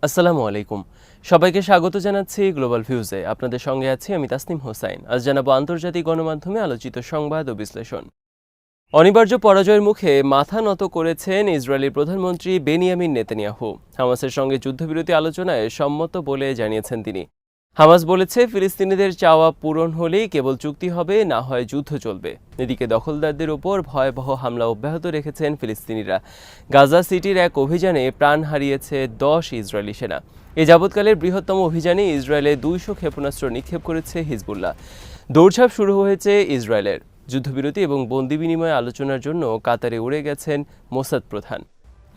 আসসালামু আলাইকুম। সবাইকে স্বাগত জানাচ্ছি গ্লোবাল ভিউজে। আপনাদের সঙ্গে আছি আমি তাসনিম হোসাইন। আজ জানাবো আন্তর্জাতিক গণমাধ্যমে আলোচিত সংবাদ ও বিশ্লেষণ। অনিবার্য পরাজয়ের মুখে মাথা নত করেছেন ইসরায়েলি প্রধানমন্ত্রী বেনিয়ামিন নেতানিয়াহু। হামাসের সঙ্গে যুদ্ধবিরতি আলোচনায় সম্মত বলে জানিয়েছেন তিনি। হামাস বলেছে, ফিলিস্তিনিদের চাওয়া পূরণ হলেই কেবল চুক্তি হবে, না হয় যুদ্ধ চলবে। এদিকে দখলদারদের ওপর ভয়াবহ হামলা অব্যাহত রেখেছেন ফিলিস্তিনিরা। গাজা সিটির এক অভিযানে প্রাণ হারিয়েছে 10 ইসরায়েলি সেনা। এ যাবৎকালের বৃহত্তম অভিযানে ইসরায়েলে 200 ক্ষেপণাস্ত্র নিক্ষেপ করেছে হিজবুল্লাহ। দৌড়ঝাঁপ শুরু হয়েছে ইসরায়েলের। যুদ্ধবিরতি এবং বন্দি বিনিময় আলোচনার জন্য কাতারে উড়ে গেছেন মোসাদ প্রধান।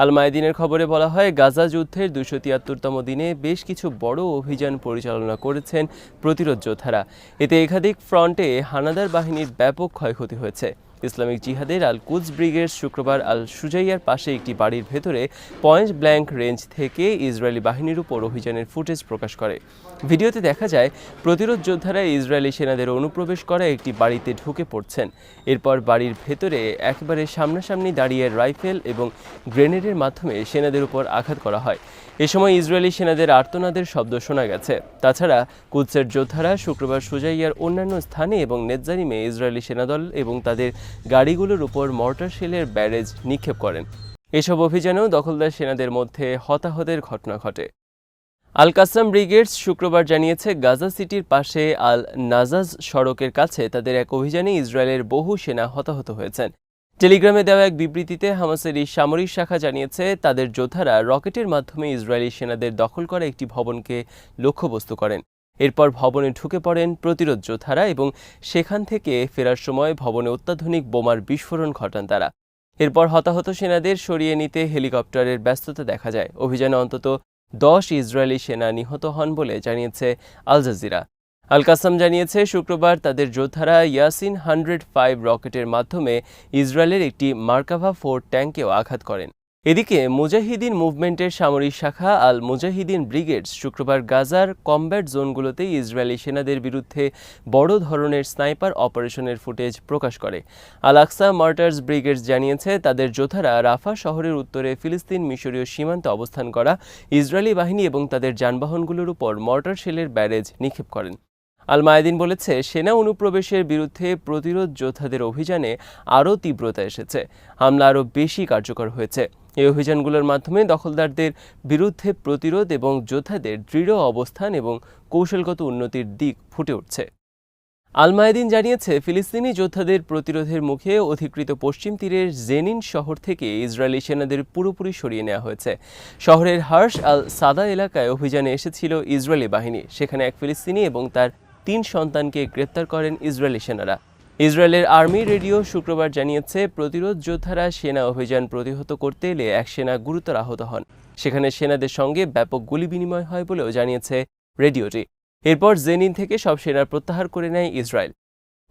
আল মায়াদিনের খবরে বলা হয়, গাজা যুদ্ধের 273তম দিনে বেশ কিছু বড় অভিযান পরিচালনা করেছেন প্রতিরোধ যোদ্ধারা। এতে একাধিক ফ্রন্টে হানাদার বাহিনীর ব্যাপক ক্ষয়ক্ষতি হয়েছে। ইসলামিক জিহাদের আল কুদস ব্রিগেড শুক্রবার আল সুজাইয়ার পাশে একটি বাড়ির ভেতরে পয়েন্ট ব্ল্যাঙ্ক রেঞ্জ থেকে ইসরায়েলি বাহিনীর উপর অভিযানের ফুটেজ প্রকাশ করে। ভিডিওতে দেখা যায়, প্রতিরোধ যোদ্ধারা ইসরায়েলি সেনাদের অনুপ্রবেশ করা একটি বাড়িতে ঢুকে পড়ছেন। এরপর বাড়ির ভেতরে একেবারে সামনাসামনি দাঁড়িয়ে রাইফেল এবং গ্রেনেডের মাধ্যমে সেনাদের উপর আঘাত করা হয়। এ সময় ইসরায়েলি সেনাদের আর্তনাদের শব্দ শোনা গেছে। তাছাড়া কুদসের যোদ্ধারা শুক্রবার সুজাইয়ার অন্যান্য স্থানে এবং নেতজারিমে ইসরায়েলি সেনাদল এবং তাদের গাড়িগুলোর উপর মর্টার শেলের ব্যারেজ নিক্ষেপ করেন। এসব অভিযানেও দখলদার সেনাদের মধ্যে হতাহতের ঘটনা ঘটে। আল কাসাম ব্রিগেডস শুক্রবার জানিয়েছে, গাজা সিটির পাশে আল নাজাজ সড়কের কাছে তাদের এক অভিযানে ইসরায়েলের বহু সেনা হতাহত হয়েছেন। টেলিগ্রামে দেওয়া এক বিবৃতিতে হামাসের এই সামরিক শাখা জানিয়েছে, তাদের যোদ্ধারা রকেটের মাধ্যমে ইসরায়েলি সেনাদের দখল করা একটি ভবনকে লক্ষ্যবস্তু করেন। এরপর ভবনে ঢুকে পড়েন প্রতিরোধ যোদ্ধারা এবং সেখান থেকে ফেরার সময় ভবনে অত্যাধুনিক বোমার বিস্ফোরণ ঘটান তারা। এরপর হতাহত সেনাদের সরিয়ে নিতে হেলিকপ্টারের ব্যস্ততা দেখা যায়। অভিযানে অন্তত 10 ইসরায়েলি সেনা নিহত হন বলে জানিয়েছে আল জাজিরা। আল কাসাম জানিয়েছে, শুক্রবার তাদের যোদ্ধারা ইয়াসিন 105 রকেটের মাধ্যমে ইসরায়েলের একটি মার্কাভা 4 ট্যাঙ্কেও আঘাত করেন। এদিকে মুজাহিদিন মুভমেন্টের সামরিক শাখা আল মুজাহিদিন ব্রিগেডস শুক্রবার গাজার কমব্যাট জোনগুলোতে ইসরায়েলি সেনাদের বিরুদ্ধে বড় ধরনের স্নাইপার অপারেশনের ফুটেজ প্রকাশ করে। আল আকসা মার্টার্স ব্রিগেডস জানিয়েছে, তাদের যোদ্ধারা রাফা শহরের উত্তরে ফিলিস্তিন মিশরীয় সীমান্তে অবস্থান করা ইসরায়েলি বাহিনী এবং তাদের যানবাহনগুলোর উপর মর্টার শেলের ব্যারেজ নিক্ষেপ করেন। আল মায়াদিন বলেছে, সেনা অনুপ্রবেশের বিরুদ্ধে প্রতিরোধ যোদ্ধাদের অভিযানে আরও তীব্রতা এসেছে। হামলা আরও বেশি কার্যকর হয়েছে। এই অভিযানগুলোর মাধ্যমে দখলদারদের বিরুদ্ধে প্রতিরোধ এবং যোদ্ধাদের দৃঢ় অবস্থান এবং কৌশলগত উন্নতির দিক ফুটে উঠছে। আল মায়াদিন জানিয়েছে, ফিলিস্তিনি যোদ্ধাদের প্রতিরোধের মুখে অধিকৃত পশ্চিম তীরের জেনিন শহর থেকে ইসরায়েলি সেনাদের পুরোপুরি সরিয়ে নেওয়া হয়েছে। শহরের হার্শ আল সাদা এলাকায় অভিযানে এসেছিল ইসরায়েলি বাহিনী। সেখানে এক ফিলিস্তিনি এবং তার 3 সন্তানকে গ্রেপ্তার করেন ইসরায়েলি সেনারা। ইসরায়েলের আর্মি রেডিও শুক্রবার জানিয়েছে, প্রতিরোধ যোদ্ধারা সেনা অভিযান প্রতিহত করতে এলে এক সেনা গুরুতর আহত হন। সেখানে সেনাদের সঙ্গে ব্যাপক গুলি বিনিময় হয় বলেও জানিয়েছে রেডিওটি। এরপর জেনিন থেকে সব সেনা প্রত্যাহার করে নেয় ইসরায়েল।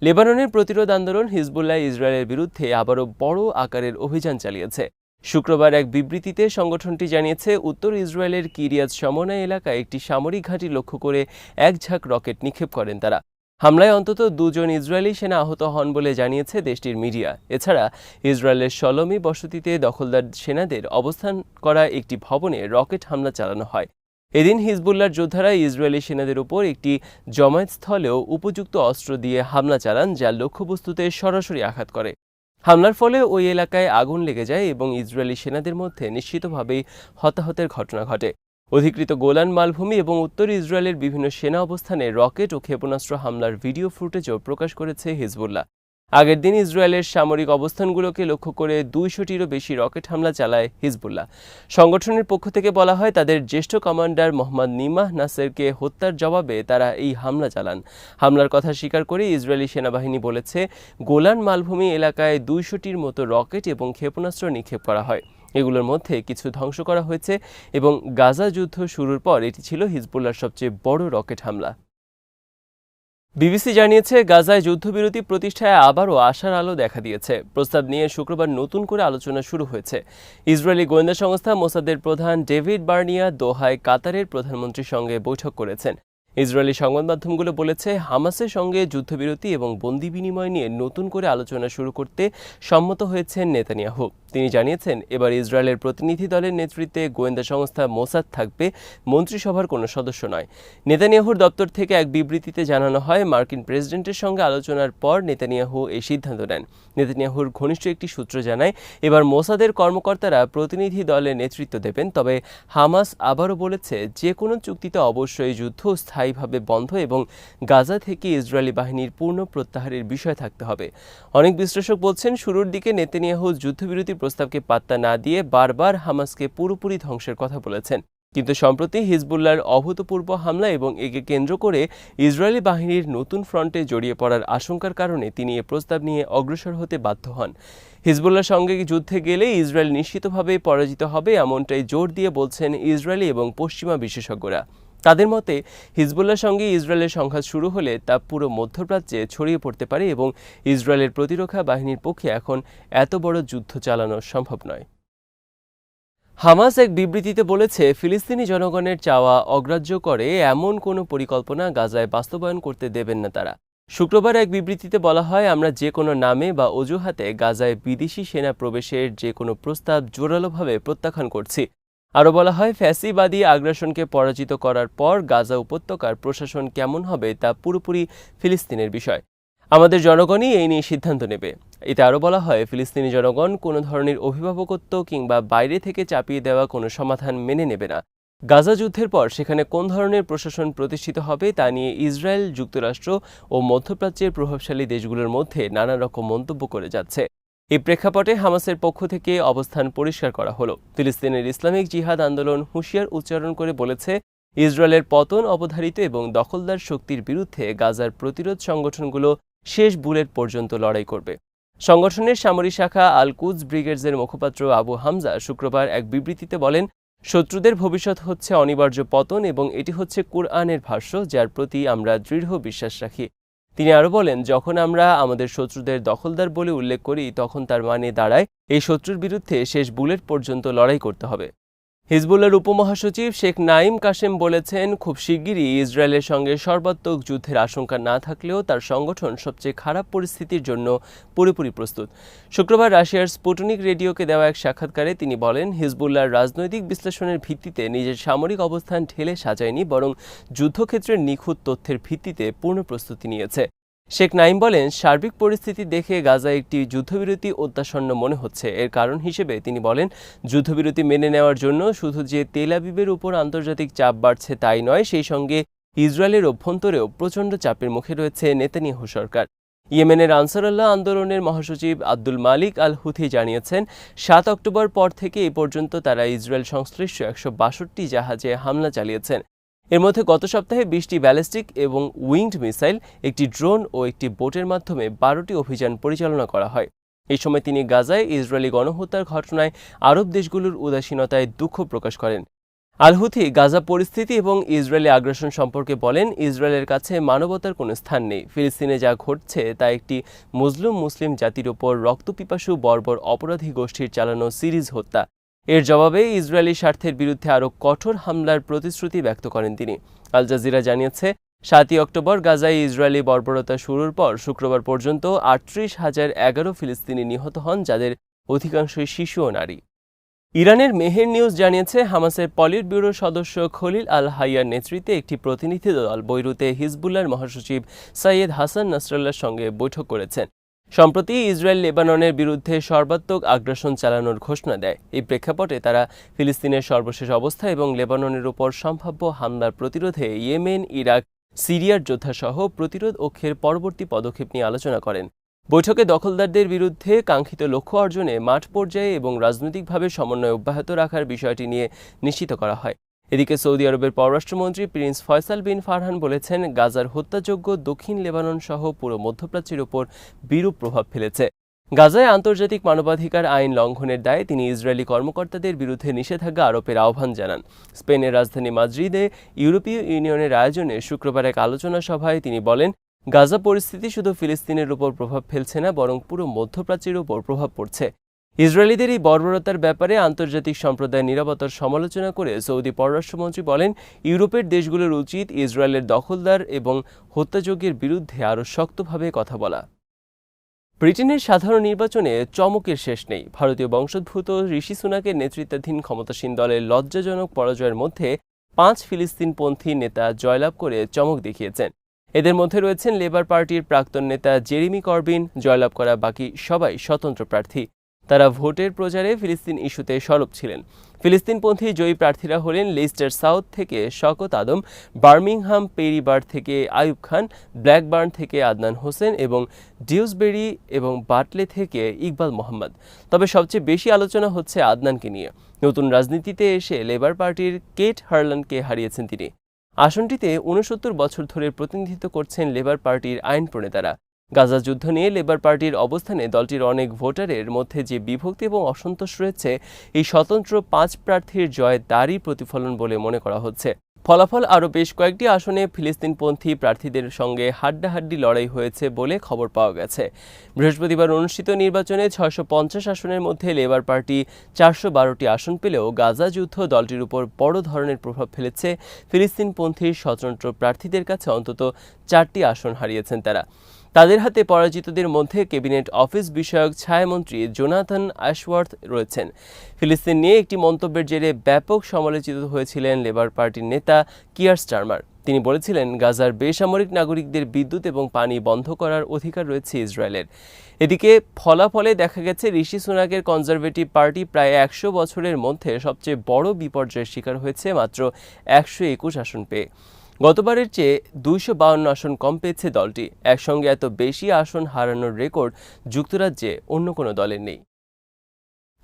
লেবাননের প্রতিরোধ আন্দোলন হিজবুল্লাহ ইসরায়েলের বিরুদ্ধে আবারও বড় আকারের অভিযান চালিয়েছে। শুক্রবার এক বিবৃতিতে সংগঠনটি জানিয়েছে, উত্তর ইসরায়েলের কিরিয়াত শমোনা এলাকায় একটি সামরিক ঘাঁটি লক্ষ্য করে এক ঝাঁক রকেট নিক্ষেপ করেন তারা। হামলায় অন্তত 2 জন ইসরায়েলি সেনা আহত হন বলে জানিয়েছে দেশটির মিডিয়া। এছাড়া ইসরায়েলের শলমি বসতিতে দখলদার সেনাদের অবস্থান করা একটি ভবনে রকেট হামলা চালানো হয়। এদিন হিজবুল্লাহর যোদ্ধারা ইসরায়েলি সেনাদের উপর একটি জমায়েতস্থলেও উপযুক্ত অস্ত্র দিয়ে হামলা চালান, যা লক্ষ্যবস্তুতে সরাসরি আঘাত করে। হামলার ফলে ওই এলাকায় আগুন লেগে যায় এবং ইসরায়েলি সেনাদের মধ্যে নিশ্চিতভাবেই হতাহতের ঘটনা ঘটে। অধিকৃত গোলান মালভূমি এবং উত্তর ইসরায়েলের বিভিন্ন সেনা অবস্থানে রকেট ও ক্ষেপণাস্ত্র হামলার ভিডিও ফুটেজও প্রকাশ করেছে হিজবুল্লাহ। আগের দিন ইসরায়েলের সামরিক অবস্থানগুলোকে লক্ষ্য করে 200টিরও বেশি রকেট হামলা চালায় হিজবুল্লাহ। সংগঠনের পক্ষ থেকে বলা হয়, তাদের জ্যেষ্ঠ কমান্ডার মোহাম্মদ নিমাহ নাসেরকে হত্যার জবাবে তারা এই হামলা চালান। হামলার কথা স্বীকার করে ইসরায়েলি সেনাবাহিনী বলেছে, গোলান মালভূমি এলাকায় 200টির মতো রকেট এবং ক্ষেপণাস্ত্র নিক্ষেপ করা হয়। এগুলোর মধ্যে কিছু ধ্বংস করা হয়েছে এবং গাজা যুদ্ধ শুরুর পর এটি ছিল হিজবুল্লাহর সবচেয়ে বড় রকেট হামলা। বিবিসি জানিয়েছে, গাজায় যুদ্ধবিরতি প্রতিষ্ঠায় আবারও আশার আলো দেখা দিয়েছে। প্রস্তাব নিয়ে শুক্রবার নতুন করে আলোচনা শুরু হয়েছে। ইসরায়েলি গোয়েন্দা সংস্থা মোসাদের প্রধান ডেভিড বার্নিয়া দোহায় কাতারের প্রধানমন্ত্রীর সঙ্গে বৈঠক করেছেন। ইসরায়েলি সংবাদ মাধ্যমগুলো বলেছে, হামাসের সঙ্গে যুদ্ধবিরতি এবং বন্দি বিনিময় নিয়ে নতুন করে আলোচনা শুরু করতে সম্মত হয়েছেন নেতানিয়াহু। তিনি জানিয়েছেন, এবার ইসরায়েলের প্রতিনিধি দলের নেতৃত্বে গোয়েন্দা সংস্থা মোসাদ থাকবে, মন্ত্রিসভার কোনো সদস্য নয়। নেতানিয়াহুর দপ্তর থেকে এক বিবৃতিতে জানানো হয়, মার্কিন প্রেসিডেন্টের সঙ্গে আলোচনার পর নেতানিয়াহু এই সিদ্ধান্ত নেন। নেতানিয়াহুর ঘনিষ্ঠ একটি সূত্র জানায়, এবার মোসাদের কর্মকর্তারা প্রতিনিধি দলের নেতৃত্ব দেবেন। তবে হামাস আবারও বলেছে, যে কোনো চুক্তিতে অবশ্যই যুদ্ধ স্থায়ীভাবে বন্ধ এবং গাজা থেকে ইসরায়েলি বাহিনীর পূর্ণ প্রত্যাহারের বিষয় থাকতে হবে। অনেক বিশ্লেষক বলছেন, শুরুর দিকে নেতানিয়াহু যুদ্ধবিরতি প্রস্তাবকে পাত্তা না দিয়ে বারবার হামাসকে পুরোপুরি ধ্বংসের কথা বলেছেন। কিন্তু সম্প্রতি হিজবুল্লাহর অভূতপূর্ব হামলা এবং একে কেন্দ্র করে ইসরায়েলি বাহিনীর নতুন ফ্রন্টে জড়িয়ে পড়ার আশঙ্কার কারণে তিনি এ প্রস্তাব নিয়ে অগ্রসর হতে বাধ্য হন। হিজবুল্লাহর সঙ্গে যুদ্ধে গেলে ইসরায়েল নিশ্চিতভাবে পরাজিত হবে, এমনটাই জোর দিয়ে বলছেন ইসরায়েলি এবং পশ্চিমা বিশেষজ্ঞরা। তাদের মতে, হিজবুল্লাহর সঙ্গে ইসরায়েলের সংঘাত শুরু হলে তা পুরো মধ্যপ্রাচ্যে ছড়িয়ে পড়তে পারে এবং ইসরায়েলের প্রতিরক্ষা বাহিনীর পক্ষে এখন এত বড় যুদ্ধ চালানো সম্ভব নয়। হামাস এক বিবৃতিতে বলেছে, ফিলিস্তিনি জনগণের চাওয়া অগ্রাহ্য করে এমন কোনো পরিকল্পনা গাজায় বাস্তবায়ন করতে দেবেন না তারা। শুক্রবার এক বিবৃতিতে বলা হয়, আমরা যে কোনো নামে বা অজুহাতে গাজায় বিদেশি সেনা প্রবেশের যে কোনো প্রস্তাব জোরালোভাবে প্রত্যাখ্যান করছি। আরও বলা হয়, ফ্যাসিবাদী আগ্রাসনকে পরাজিত করার পর গাজা উপত্যকার প্রশাসন কেমন হবে তা পুরোপুরি ফিলিস্তিনের বিষয়। আমাদের জনগণই এই নিয়ে সিদ্ধান্ত নেবে। এতে আরও বলা হয়, ফিলিস্তিনি জনগণ কোনো ধরনের অভিভাবকত্ব কিংবা বাইরে থেকে চাপিয়ে দেওয়া কোনো সমাধান মেনে নেবে না। গাজা যুদ্ধের পর সেখানে কোন ধরনের প্রশাসন প্রতিষ্ঠিত হবে তা নিয়ে ইসরায়েল, যুক্তরাষ্ট্র ও মধ্যপ্রাচ্যের প্রভাবশালী দেশগুলোর মধ্যে নানা রকম মন্তব্য করে যাচ্ছে। এই প্রেক্ষাপটে হামাসের পক্ষ থেকে অবস্থান পরিষ্কার করা হলো। ফিলিস্তিনের ইসলামিক জিহাদ আন্দোলন হুঁশিয়ার উচ্চারণ করে বলেছে, ইসরায়েলের পতন অবধারিত এবং দখলদার শক্তির বিরুদ্ধে গাজার প্রতিরোধ সংগঠনগুলো শেষ বুলেট পর্যন্ত লড়াই করবে। সংগঠনের সামরিক শাখা আল কুদস ব্রিগেডসের মুখপাত্র আবু হামজা শুক্রবার এক বিবৃতিতে বলেন, শত্রুদের ভবিষ্যৎ হচ্ছে অনিবার্য পতন এবং এটি হচ্ছে কুরআনের ভাষ্য, যার প্রতি আমরা দৃঢ় বিশ্বাস রাখি। তিনি আরও বলেন, যখন আমরা আমাদের শত্রুদের দখলদার বলে উল্লেখ করি তখন তার মানে দাঁড়ায় এই শত্রুর বিরুদ্ধে শেষ বুলেট পর্যন্ত লড়াই করতে হবে। হিজবুল্লাহর উপমহাসচিব শেখ নাঈম কাশেম বলেছেন, খুব শিগগিরই ইসরায়েলের সঙ্গে সর্বাত্মক যুদ্ধের আশঙ্কা না থাকলেও তার সংগঠন সবচেয়ে খারাপ পরিস্থিতির জন্য পুরোপুরি প্রস্তুত। শুক্রবার রাশিয়ার স্পুটনিক রেডিওকে দেওয়া এক সাক্ষাৎকারে তিনি বলেন, হিজবুল্লাহর রাজনৈতিক বিশ্লেষণের ভিত্তিতে নিজের সামরিক অবস্থান ঢেলে সাজায়নি, বরং যুদ্ধক্ষেত্রের নিখুঁত তথ্যের ভিত্তিতে পূর্ণ প্রস্তুতি নিয়েছে। শেখ নাঈম বলেন, সার্বিক পরিস্থিতি দেখে গাজায় একটি যুদ্ধবিরতি অত্যাসন্ন মনে হচ্ছে। এর কারণ হিসেবে তিনি বলেন, যুদ্ধবিরতি মেনে নেওয়ার জন্য শুধু যে তেল আবিবের উপর আন্তর্জাতিক চাপ বাড়ছে তাই নয়, সেই সঙ্গে ইসরায়েলের অভ্যন্তরেও প্রচণ্ড চাপের মুখে রয়েছে নেতানিয়াহু সরকার। ইয়েমেনের আনসারুল্লাহ আন্দোলনের মহাসচিব আব্দুল মালিক আল হুথি জানিয়েছেন, ৭ অক্টোবর পর থেকে এই পর্যন্ত তারা ইসরায়েল সংশ্লিষ্ট ১৬২ জাহাজে হামলা চালিয়েছেন। এর মধ্যে গত সপ্তাহে ২০টি ব্যালিস্টিক এবং উইংড মিসাইল, একটি ড্রোন ও একটি বোটের মাধ্যমে ১২টি অভিযান পরিচালনা করা হয়। এই সময় তিনি গাজায় ইসরায়েলি গণহত্যার ঘটনায় আরব দেশগুলোর উদাসীনতায় দুঃখ প্রকাশ করেন। আল হুথি গাজা পরিস্থিতি এবং ইসরায়েলি আগ্রাসন সম্পর্কে বলেন, ইসরায়েলের কাছে মানবতার কোনো স্থান নেই। ফিলিস্তিনে যা ঘটছে তা একটি মজলুম মুসলিম জাতির ওপর রক্তপিপাসু বর্বর অপরাধী গোষ্ঠীর চালানো সিরিজ হত্যা। এর জবাবে ইসরায়েলি স্বার্থের বিরুদ্ধে আরও কঠোর হামলার প্রতিশ্রুতি ব্যক্ত করেন তিনি। আল জাজিরা জানিয়েছে, ৭ অক্টোবর গাজায় ইসরায়েলি বর্বরতা শুরুর পর শুক্রবার পর্যন্ত ৩৮,০১১ ফিলিস্তিনি নিহত হন, যাদের অধিকাংশই শিশু ও নারী। ইরানের মেহের নিউজ জানিয়েছে, হামাসের পলিট ব্যুরোর সদস্য খলিল আল হাইয়ার নেতৃত্বে একটি প্রতিনিধি দল বৈরুতে হিজবুল্লাহর মহাসচিব সৈয়দ হাসান নাসরাল্লাহর সঙ্গে বৈঠক করেছেন। সম্প্রতি ইসরায়েল লেবাননের বিরুদ্ধে সর্বাত্মক আগ্রাসন চালানোর ঘোষণা দেয়। এই প্রেক্ষাপটে তারা ফিলিস্তিনের সর্বশেষ অবস্থা এবং লেবাননের উপর সম্ভাব্য হামলার প্রতিরোধে ইয়েমেন, ইরাক, সিরিয়ার যোদ্ধাসহ প্রতিরোধ অক্ষের পরবর্তী পদক্ষেপ নিয়ে আলোচনা করেন। বৈঠকে দখলদারদের বিরুদ্ধে কাঙ্ক্ষিত লক্ষ্য অর্জনে মাঠ পর্যায়ে এবং রাজনৈতিকভাবে সমন্বয় অব্যাহত রাখার বিষয়টি নিয়ে নিশ্চিত করা হয়। এদিকে সৌদি আরবের পররাষ্ট্রমন্ত্রী প্রিন্স ফয়সাল বিন ফারহান বলেছেন, গাজার হত্যাযজ্ঞ দক্ষিণ লেবানন সহ পুরো মধ্যপ্রাচ্যের উপর বিরূপ প্রভাব ফেলেছে। গাজায় আন্তর্জাতিক মানবাধিকার আইন লঙ্ঘনের দায়ে তিনি ইসরায়েলি কর্মকর্তাদের বিরুদ্ধে নিষেধাজ্ঞা আরোপের আহ্বান জানান। স্পেনের রাজধানী মাদ্রিদে ইউরোপীয় ইউনিয়নের আয়োজনে শুক্রবার এক আলোচনা সভায় তিনি বলেন, গাজা পরিস্থিতি শুধু ফিলিস্তিনের উপর প্রভাব ফেলছে না, বরং পুরো মধ্যপ্রাচ্যের উপর প্রভাব পড়ছে। ইসরায়েলিদের এই বর্বরতার ব্যাপারে আন্তর্জাতিক সম্প্রদায়ের নীরবতার সমালোচনা করে সৌদি পররাষ্ট্রমন্ত্রী বলেন, ইউরোপের দেশগুলোর উচিত ইসরায়েলের দখলদার এবং হত্যাযজ্ঞের বিরুদ্ধে আরও শক্তভাবে কথা বলা। ব্রিটেনের সাধারণ নির্বাচনে চমকের শেষ নেই। ভারতীয় বংশোদ্ভূত ঋষি সুনাকের নেতৃত্বাধীন ক্ষমতাসীন দলের লজ্জাজনক পরাজয়ের মধ্যে 5 ফিলিস্তিনপন্থী নেতা জয়লাভ করে চমক দেখিয়েছেন। এদের মধ্যে রয়েছেন লেবার পার্টির প্রাক্তন নেতা জেরেমি করবিন। জয়লাভ করা বাকি সবাই স্বতন্ত্র প্রার্থী। তারা ভোটের প্রচারে ফিলিস্তিন ইস্যুতে সরব ছিলেন। ফিলিস্তিনপন্থী জয়ী প্রার্থীরা হলেন লেস্টার সাউথ থেকে শওকত আদম, বার্মিংহাম পেরিবার থেকে আইয়ুব খান, ব্ল্যাকবার্ন থেকে আদনান হোসেন এবং ডিউসবেরি এবং বাটলে থেকে ইকবাল মোহাম্মদ। তবে সবচেয়ে বেশি আলোচনা হচ্ছে আদনানকে নিয়ে। নতুন রাজনীতিতে এসে লেবার পার্টির কেট হারলানকে হারিয়েছেন তিনি। আসনটিতে 69 বছর ধরে প্রতিনিধিত্ব করছেন লেবার পার্টির আইন প্রণেতারা। গাজা যুদ্ধ নিয়ে লেবার পার্টির অবস্থানে দলটির অনেক ভোটারের মধ্যে যে বিভক্তি এবং অসন্তোষ রয়েছে, এই স্বতন্ত্র 5 প্রার্থীর জয় তারই প্রতিফলন বলে মনে করা হচ্ছে। ফলাফল আরও বেশ কয়েকটি আসনে ফিলিস্তিনপন্থী প্রার্থীদের সঙ্গে হাড্ডাহাড্ডি লড়াই হয়েছে বলে খবর পাওয়া গেছে। বৃহস্পতিবার অনুষ্ঠিত নির্বাচনে 650 আসনের মধ্যে লেবার পার্টি 412টি আসন পেলেও গাজা যুদ্ধ দলটির উপর বড় ধরনের প্রভাব ফেলেছে। ফিলিস্তিনপন্থী স্বতন্ত্র প্রার্থীদের কাছে অন্তত 4টি আসন হারিয়েছেন তারা। তাদের হাতে পরাজিতদের মধ্যে ক্যাবিনেট অফিস বিষয়ক ছায়ামন্ত্রী জোনাথন অ্যাশওয়ার্থ রয়েছেন। ফিলিস্তিন নিয়ে একটি মন্তব্যের জেরে ব্যাপক সমালোচিত হয়েছিলেন লেবার পার্টির নেতা কিয়ার স্টারমার। তিনি বলেছিলেন, গাজার বেসামরিক নাগরিকদের বিদ্যুৎ এবং পানি বন্ধ করার অধিকার রয়েছে ইসরায়েলের। এদিকে ফলাফলে দেখা গেছে ঋষি সুনাকের কনজারভেটিভ পার্টি প্রায় 100 বছরের মধ্যে সবচেয়ে বড় বিপর্যয়ের শিকার হয়েছে মাত্র 121 আসন পেয়ে। গতবারের চেয়ে 252 আসন কম পেয়েছে দলটি। একসঙ্গে এত বেশি আসন হারানোর রেকর্ড যুক্তরাজ্যে অন্য কোনো দলের নেই।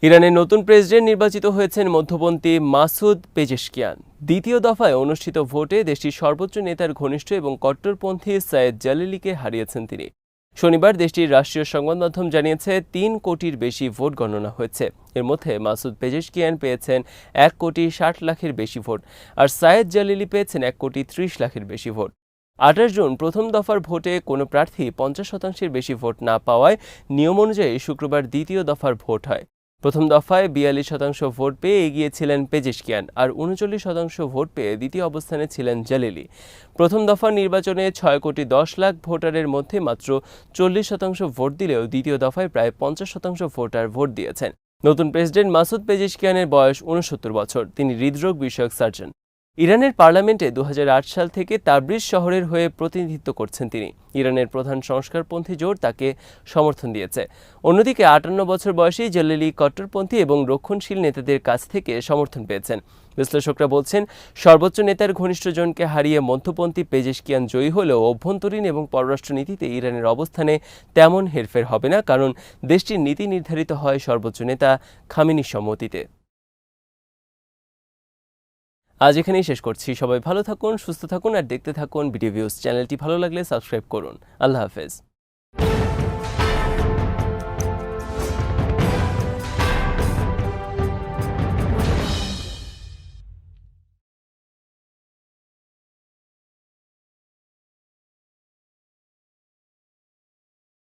ইরানের নতুন প্রেসিডেন্ট নির্বাচিত হয়েছেন মধ্যপন্থী মাসুদ পেজেশকিয়ান। দ্বিতীয় দফায় অনুষ্ঠিত ভোটে দেশটির সর্বোচ্চ নেতার ঘনিষ্ঠ এবং কট্টরপন্থী সায়েদ জালিলিকে হারিয়েছেন তিনি। শনিবার দেশটির রাষ্ট্রীয় সংবাদ মাধ্যম জানিয়েছে 3 কোটির বেশি ভোট গণনা হয়েছে। এর মধ্যে মাসুদ পেজেশকিয়ান পেয়েছেন 1,60,00,000-এর বেশি ভোট, আর সায়েদ জালিলি পেয়েছেন 1,30,00,000-এর বেশি ভোট। 28 জুন প্রথম দফার ভোটে কোনো প্রার্থী 50%-এর বেশি ভোট না পাওয়ায় নিয়ম অনুযায়ী শুক্রবার দ্বিতীয় দফার ভোট হয়। প্রথম দফায় 42% ভোট পেয়ে এগিয়ে ছিলেন পেজেশকিয়ান, আর 39% ভোট পেয়ে দ্বিতীয় অবস্থানে ছিলেন জালিলি। প্রথম দফার নির্বাচনে 6,10,00,000 ভোটারের মধ্যে মাত্র 40% ভোট দিলেও দ্বিতীয় দফায় প্রায় 50% ভোটার ভোট দিয়েছেন। নতুন প্রেসিডেন্ট মাসুদ পেজেশকিয়ানের বয়স 69 বছর। তিনি হৃদরোগ বিষয়ক সার্জন। ইরানের পার্লামেন্টে 2008 সাল থেকে তাবরিজ শহরের হয়ে প্রতিনিধিত্ব করছেন তিনি। ইরানের প্রধান সংস্কারপন্থী জোট তাকে সমর্থন দিয়েছে। অন্যদিকে 58 বছর বয়সী জালিলি কট্টরপন্থী এবং রক্ষণশীল নেতাদের কাছ থেকে সমর্থন পেয়েছেন। বিশ্লেষকরা বলছেন, সর্বোচ্চ নেতার ঘনিষ্ঠজনকে হারিয়ে মধ্যপন্থী পেজেশকিয়ান জয়ী হলেও অভ্যন্তরীণ এবং পররাষ্ট্রনীতিতে ইরানের অবস্থানে তেমন হেরফের হবে না, কারণ দেশটির নীতি নির্ধারিত হয় সর্বোচ্চ নেতা খামেনির সম্মতিতে। আজ এখানেই শেষ করছি। সবাই ভালো থাকুন, সুস্থ থাকুন আর দেখতে থাকুন বিডি ভিউজ। চ্যানেলটি ভালো লাগলে সাবস্ক্রাইব করুন। আল্লাহ হাফেজ।